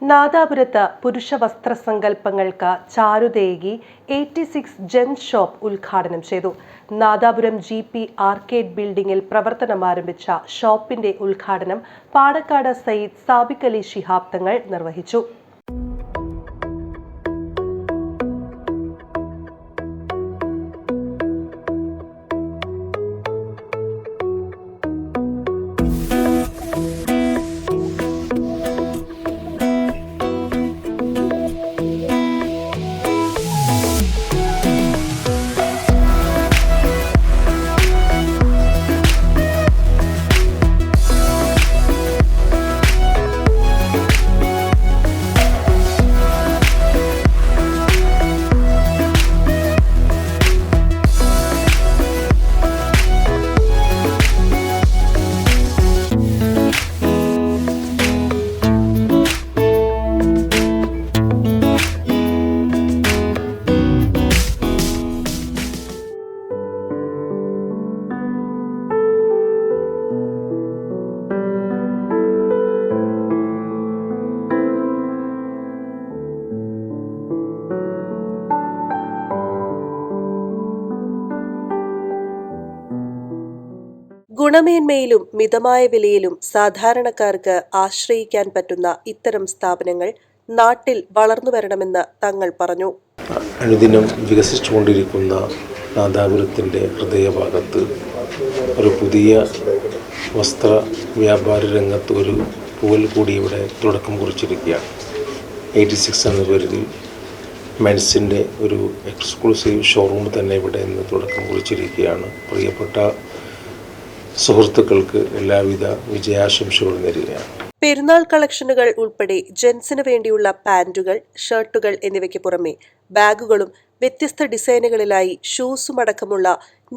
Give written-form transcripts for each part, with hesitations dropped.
നാദാപുരത്ത് പുരുഷ വസ്ത്രസങ്കല്പങ്ങൾക്ക് ചാരുതേകി 86 gents shop ഉദ്ഘാടനം ചെയ്തു. നാദാപുരം GP ആർക്കേഡ് ബിൽഡിംഗിൽ പ്രവർത്തനമാരംഭിച്ച ഷോപ്പിന്റെ ഉദ്ഘാടനം പാണക്കാട് സയ്യിദ് സാബിക് അലി ശിഹാബ് തങ്ങൾ നിർവഹിച്ചു. ഗുണമേന്മയിലും മിതമായ വിലയിലും സാധാരണക്കാർക്ക് ആശ്രയിക്കാൻ പറ്റുന്ന ഇത്തരം സ്ഥാപനങ്ങൾ നാട്ടിൽ വളർന്നു വരണമെന്ന് തങ്ങൾ പറഞ്ഞു. അനുദിനം വികസിച്ചുകൊണ്ടിരിക്കുന്ന നാദാപുരത്തിൻ്റെ ഹൃദയഭാഗത്ത് ഒരു പുതിയ വസ്ത്ര വ്യാപാര രംഗത്ത് ഒരു പൂവൽ കൂടി ഇവിടെ തുടക്കം കുറിച്ചിരിക്കുകയാണ്. 86 എന്ന പേരിൽ മെൻസിൻ്റെ ഒരു എക്സ്ക്ലൂസീവ് ഷോറൂം തന്നെ ഇവിടെ നിന്ന് തുടക്കം കുറിച്ചിരിക്കുകയാണ്. പ്രിയപ്പെട്ട സുഹൃത്തുക്കൾക്ക് എല്ലാവിധ വിജയാശംസകൾ നേരുകയാണ്. പെരുന്നാൾ കളക്ഷനുകൾ ഉൾപ്പെടെ ജെൻസിന് വേണ്ടിയുള്ള പാന്റുകൾ, ഷർട്ടുകൾ എന്നിവയ്ക്ക് പുറമെ ബാഗുകളും വ്യത്യസ്ത ഡിസൈനുകളിലായി ഷൂസുമടക്കമുള്ള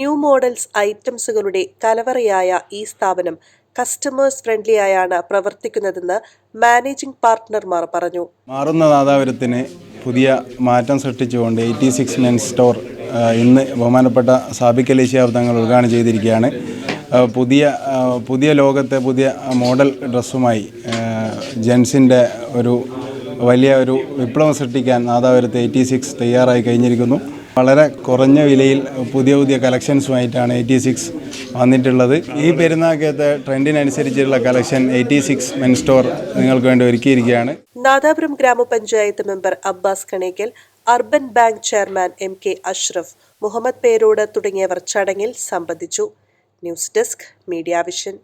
ന്യൂ മോഡൽസ് ഐറ്റംസുകളുടെ കലവറയായ ഈ സ്ഥാപനം കസ്റ്റമേഴ്സ് ഫ്രണ്ട്ലി ആയാണ് പ്രവർത്തിക്കുന്നതെന്ന് മാനേജിംഗ് പാർട്ട്ണർമാർ പറഞ്ഞു. മാറുന്ന നാദാപുരത്തിന് പുതിയ മാറ്റം സൃഷ്ടിച്ചുകൊണ്ട് 86 മെൻസ് സ്റ്റോർ ഇന്ന് ബഹുമാനപ്പെട്ട സാബിക് അലി ശിഹാബ് തങ്ങൾ ഉദ്ഘാടനം ചെയ്തിരിക്കുകയാണ്. പുതിയ ലോകത്തെ പുതിയ മോഡൽ ഡ്രസ്സുമായി ജെൻസിൻ്റെ വലിയ വിപ്ലവം സൃഷ്ടിക്കാൻ നാദാപുരത്ത് 86 തയ്യാറായി കഴിഞ്ഞിരിക്കുന്നു. വളരെ കുറഞ്ഞ വിലയിൽ പുതിയ കളക്ഷൻസുമായിട്ടാണ് 86 വന്നിട്ടുള്ളത്. ഈ പെരുന്നാൾക്കത്തെ ട്രെൻഡിനനുസരിച്ചുള്ള കളക്ഷൻ 86 മെൻ സ്റ്റോർ നിങ്ങൾക്ക് വേണ്ടി ഒരുക്കിയിരിക്കുകയാണ്. Nadapuram grama panchayat member Abbas Kanekkal, urban bank chairman MK Ashraf, Muhammad Perode തുടങ്ങിയവർ ചടങ്ങിൽ സംബന്ധിച്ചു. News desk, media vision.